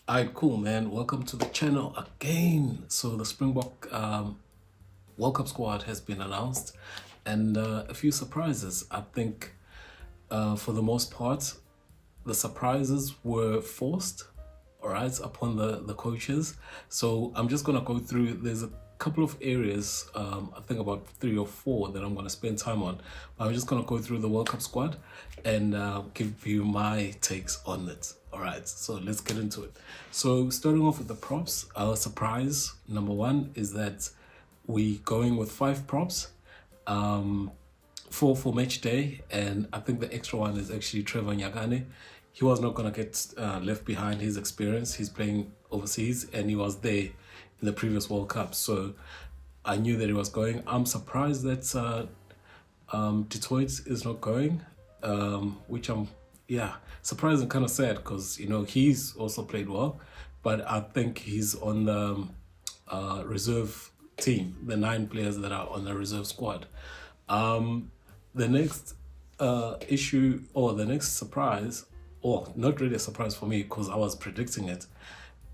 Alright, cool, man. Welcome to the channel again. So the Springbok World Cup squad has been announced, and a few surprises. I think for the most part, the surprises were forced, all right, upon the coaches. So I'm just gonna go through. There's a couple of areas, I think about 3 or 4 that I'm gonna spend time on. I'm just gonna go through the World Cup squad and give you my takes on it. All right, so let's get into it. So starting off with the props, our surprise number one is that we going with 5 props. 4 for match day, and I think the extra one is actually Trevor Nyagane. He was not going to get left behind. His experience, he's playing overseas, and he was there in the previous World Cup, so I knew that he was going. I'm surprised that Detroit is not going, which I'm surprised and kind of sad, because he's also played well, but I think he's on the reserve team, the 9 players that are on the reserve squad. The next issue, or the next surprise, or not really a surprise for me because I was predicting it,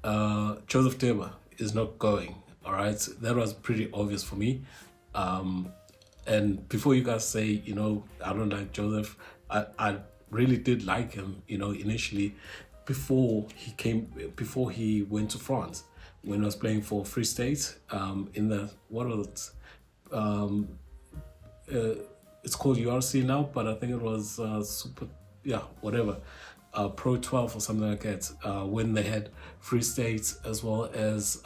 Joseph Teba is not going. All right, that was pretty obvious for me. And before you guys say, I don't like Joseph, I really did like him, initially, before he went to France, when he was playing for Free State, in the, what was it? It's called URC now, but I think it was whatever, Pro 12 or something like that, when they had Free State as well as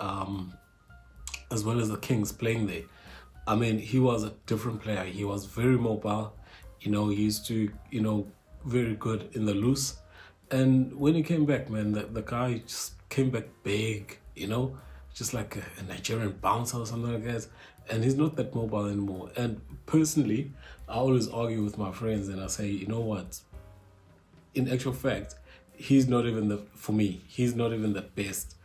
the Kings playing there. I mean, he was a different player. He was very mobile. He used to, very good in the loose. And when he came back, man, the guy just came back big, just like a Nigerian bouncer or something like that. And he's not that mobile anymore. And personally, I always argue with my friends and I say, you know what? In actual fact, he's not even for me, he's not even the best,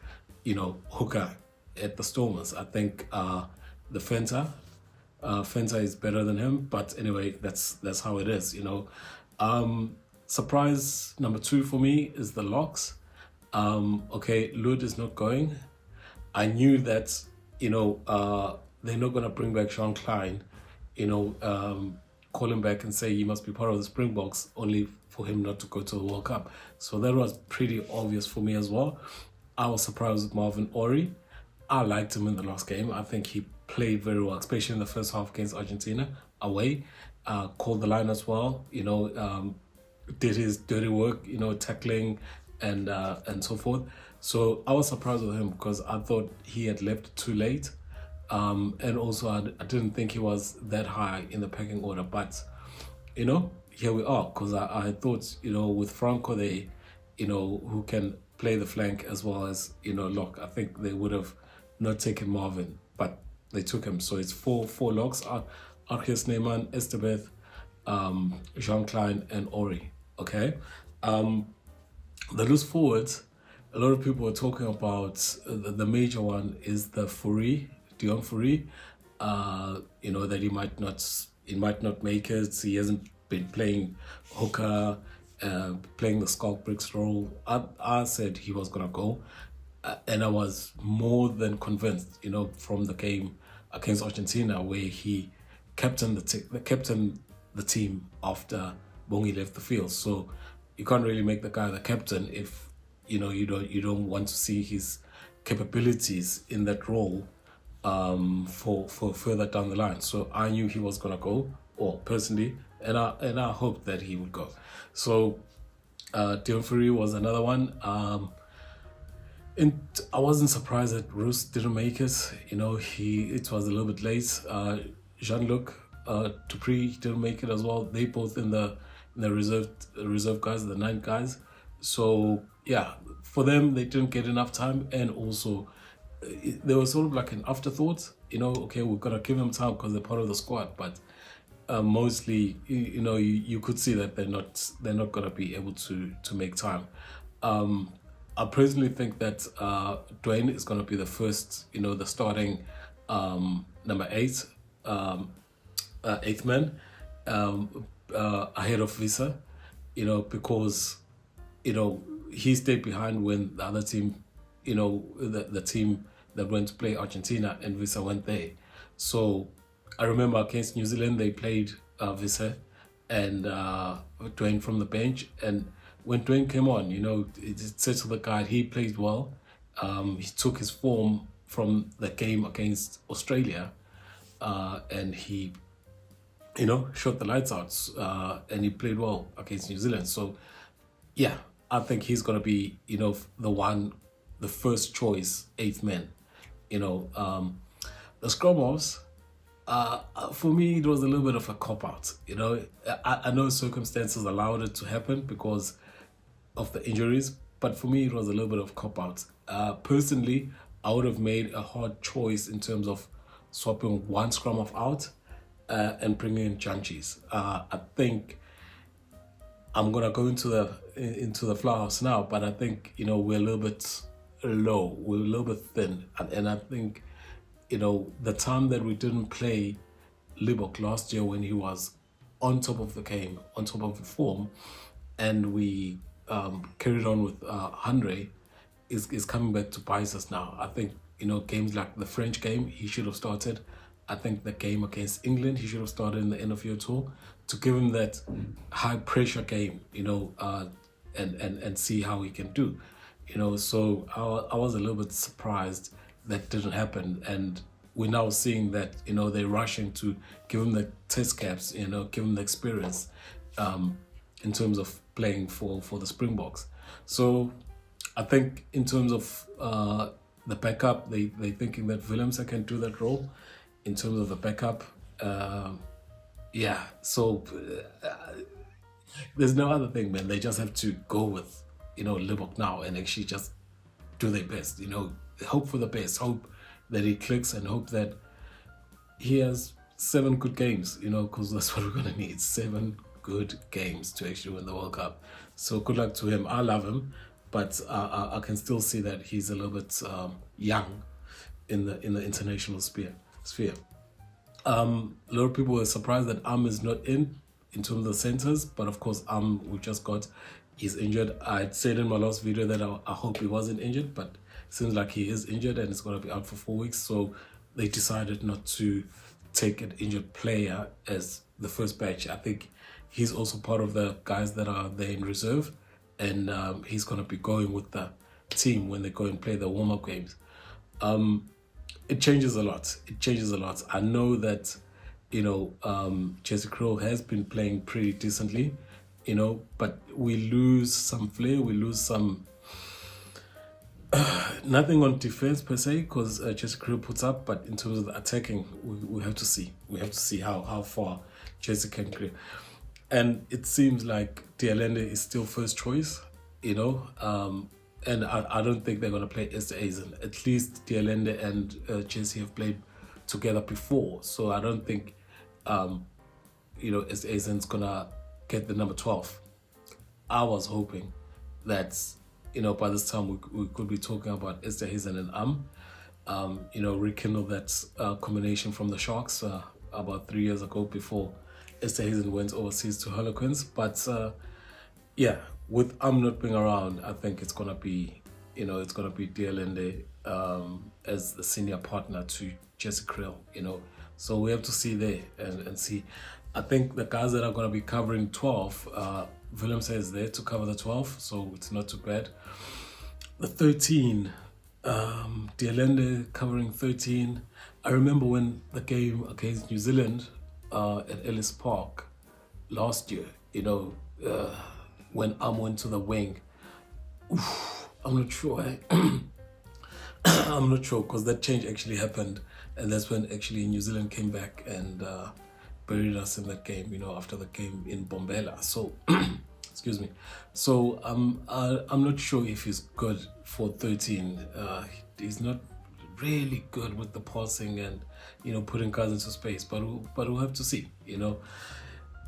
hooker at the Stormers. I think the Fenta is better than him, but anyway, that's how it is, Surprise number 2 for me is the locks. Okay, Lud is not going. I knew that, they're not gonna bring back Sean Klein, call him back and say he must be part of the Springboks only for him not to go to the World Cup. So that was pretty obvious for me as well. I was surprised with Marvin Ori. I liked him in the last game. I think he played very well, especially in the first half against Argentina away. Called the line as well, did his dirty work, tackling and so forth. So I was surprised with him because I thought he had left too late. And also I didn't think he was that high in the pecking order, but here we are, because I thought, with Franco they, who can play the flank as well as, lock, I think they would have not taken Marvin, but they took him. So it's four locks: Arceus Neyman, Estebeth, Jean Klein and Ori. Okay. The loose forwards, a lot of people are talking about, the major one is the Dion Fourie, that he might not make it. He hasn't been playing hooker, playing the Skulk Bricks role. I said he was gonna go, and I was more than convinced, from the game against Argentina, where he captained the team after Bongi left the field. So you can't really make the guy the captain if you don't want to see his capabilities in that role for further down the line. So I knew he was gonna go, or personally, and I hoped that he would go. So Dion Fourie was another one. And I wasn't surprised that Roos didn't make it. It was a little bit late. Jean-Luc Dupree didn't make it as well. They both in the reserve guys, the 9 guys. So yeah, for them they didn't get enough time, and also there was sort of like an afterthought. Okay, we're gonna give them time because they're part of the squad, but mostly, you could see that they're not gonna be able to make time. I personally think that Dwayne is gonna be the first, the starting number 8, 8th man, ahead of Visa, because he stayed behind when the other team the team that went to play Argentina, and Visa went there. So I remember against New Zealand, they played Visa and Dwayne from the bench. And when Dwayne came on, it said to the guy, he played well. He took his form from the game against Australia, and he, shot the lights out, and he played well against New Zealand. So, yeah, I think he's going to be, the first choice, eighth man. The scrum halves, for me, it was a little bit of a cop-out. I know circumstances allowed it to happen because of the injuries, but for me, it was a little bit of cop-out. Personally, I would have made a hard choice in terms of swapping one scrum half out and bringing in Janchis. I think I'm gonna go into the flower house now, but I think we're a little bit low, we're a little bit thin, and I think the time that we didn't play Libok last year when he was on top of the game, on top of the form, and we carried on with Andre, is coming back to bite us now. I think games like the French game, he should have started. I think the game against England, he should have started in the end of year tour to give him that high pressure game, and see how he can do. So I was a little bit surprised that didn't happen, and we're now seeing that they're rushing to give him the test caps, give him the experience in terms of playing for the Springboks. So I think in terms of the backup, they're thinking that Willemse can do that role in terms of the backup. So there's no other thing, man. They just have to go with Libok now and actually just do their best. Hope for the best. Hope that he clicks and hope that he has 7 good games. Because that's what we're gonna need. 7 good games to actually win the World Cup. So good luck to him. I love him, but I can still see that he's a little bit young in the international sphere. A lot of people were surprised that is not in terms of the centers, but of course we just got, he's injured. I said in my last video that I hope he wasn't injured, but it seems like he is injured and it's going to be out for 4 weeks. So they decided not to take an injured player as the first batch. I think he's also part of the guys that are there in reserve, and he's going to be going with the team when they go and play the warm-up games. It changes a lot. I know that, Jesse Krill has been playing pretty decently, but we lose some flair, we lose some, nothing on defense per se, because Jesse Krill puts up, but in terms of the attacking, we have to see. We have to see how far Jesse can clear. And it seems like Dialende is still first choice, and I don't think they're going to play Esterhuizen. At least Dialende and Jesse have played together before. So I don't think, Esterhuizen's going to get the number 12. I was hoping that, by this time we could be talking about Esterhuizen and rekindle that combination from the Sharks about 3 years ago before Esterhuizen went overseas to Harlequins. But with not being around, I think it's gonna be, Dialende as the senior partner to Jesse Krill, So we have to see there and see. I think the guys that are gonna be covering 12, Willemse is there to cover the 12, so it's not too bad. The 13, Dialende covering 13. I remember when the game against New Zealand at Ellis Park last year, when went to the wing. I'm not sure. I'm not sure, because that change actually happened, and that's when actually New Zealand came back and buried us in that game, after the game in Bombela. So, excuse me. So I'm not sure if he's good for 13. He's not really good with the passing and putting guys into space, but we'll have to see.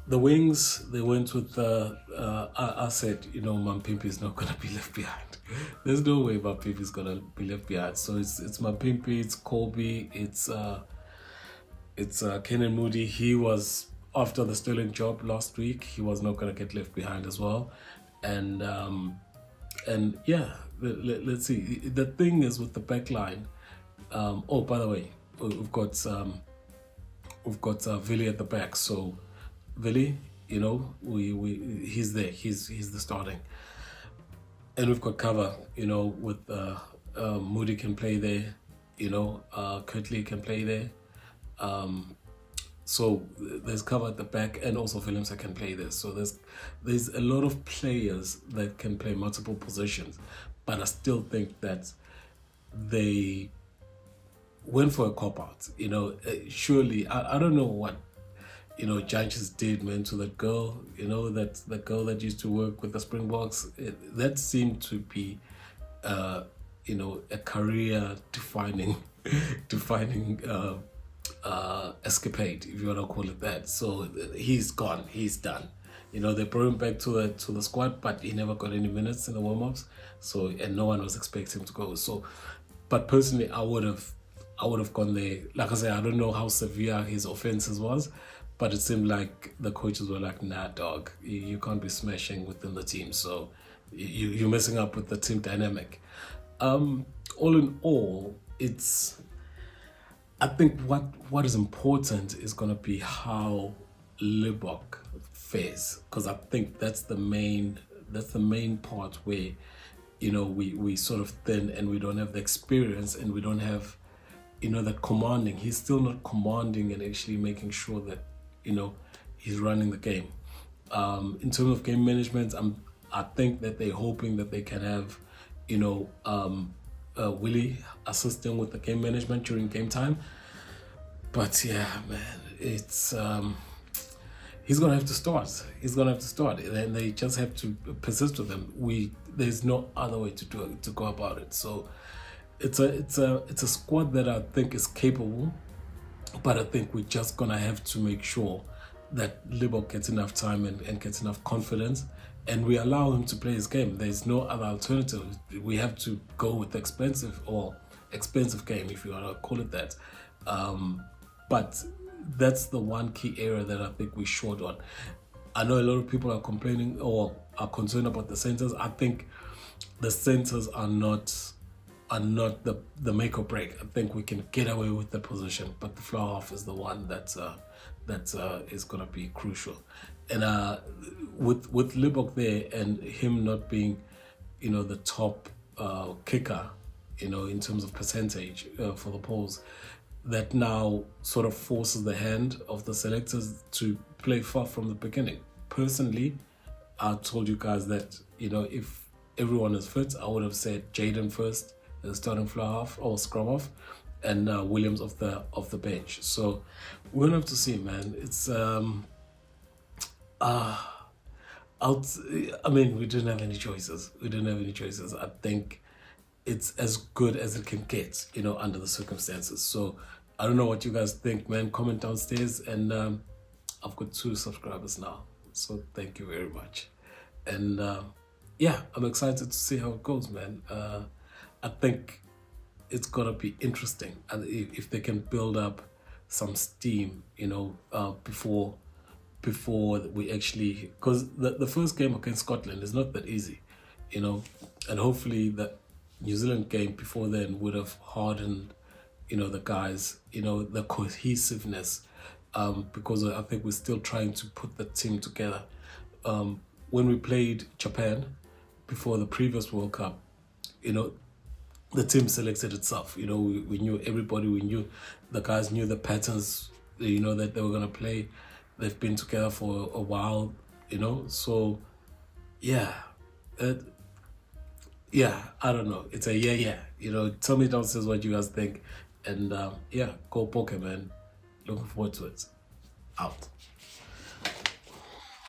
The wings, they went with I said, Mampimpi is not going to be left behind. There's no way Mampimpi is going to be left behind. So it's Mampimpi, it's Colby, it's Kenan Moody. He was, after the Sterling job last week, he was not going to get left behind as well. And let's see. The thing is with the back line. Oh, by the way, we've got Vili at the back. So Vili, you know, he's there. He's the starting, and we've got cover. You know, with Moody can play there. You know, Kirtley can play there. So there's cover at the back, and also Willemse can play this. So there's a lot of players that can play multiple positions, but I still think that they went for a cop out. You know, surely I don't know what judges did, man, to that girl. You know, that the girl that used to work with the Springboks. That seemed to be, a career defining escapade, if you want to call it that. So he's gone. He's done. You know, they brought him back to the squad, but he never got any minutes in the warm-ups. So, and no one was expecting him to go. So, but personally, I would have gone there. Like I said, I don't know how severe his offenses was, but it seemed like the coaches were like, nah, dog, you can't be smashing within the team. So you're messing up with the team dynamic. All in all, I think what is important is going to be how Springbok fares, because I think that's the main part where, you know, we sort of thin and we don't have the experience and we don't have, you know, that commanding. He's still not commanding and actually making sure that, you know, he's running the game. In terms of game management, I think that they're hoping that they can have, you know, Willie assisting with the game management during game time. But yeah, man, it's he's gonna have to start. And they just have to persist with him. There's no other way to go about it. So it's a squad that I think is capable, but I think we're just gonna have to make sure that Springbok gets enough time and gets enough confidence, and we allow him to play his game. There's no other alternative. We have to go with the expensive game, if you want to call it that. But that's the one key area that I think we're short on. I know a lot of people are complaining or are concerned about the centers. I think the centers are not the make or break. I think we can get away with the position, but the flower half is the one that is going to be crucial. And with Springbok there and him not being, you know, the top kicker, you know, in terms of percentage for the polls, that now sort of forces the hand of the selectors to play far from the beginning. Personally, I told you guys that, you know, if everyone is fit, I would have said Jaden first as starting flower half or scrum off, and Williams off the bench. So we're gonna have to see, man. It's we didn't have any choices. I think it's as good as it can get, you know, under the circumstances. So I don't know what you guys think, man. Comment downstairs, and I've got 2 subscribers now, so thank you very much. And yeah, I'm excited to see how it goes, man. I think it's gonna be interesting, and if they can build up some steam, you know, before we actually, because the first game against Scotland is not that easy, you know, and hopefully the New Zealand game before then would have hardened, you know, the guys, you know, the cohesiveness, because I think we're still trying to put the team together. When we played Japan before the previous World Cup, you know, the team selected itself. You know, we knew everybody. We knew the guys knew the patterns, you know, that they were gonna play. They've been together for a while, you know. So, yeah, I don't know. It's a yeah. You know, tell me downstairs what you guys think, and yeah, go poker, man. Looking forward to it. Out.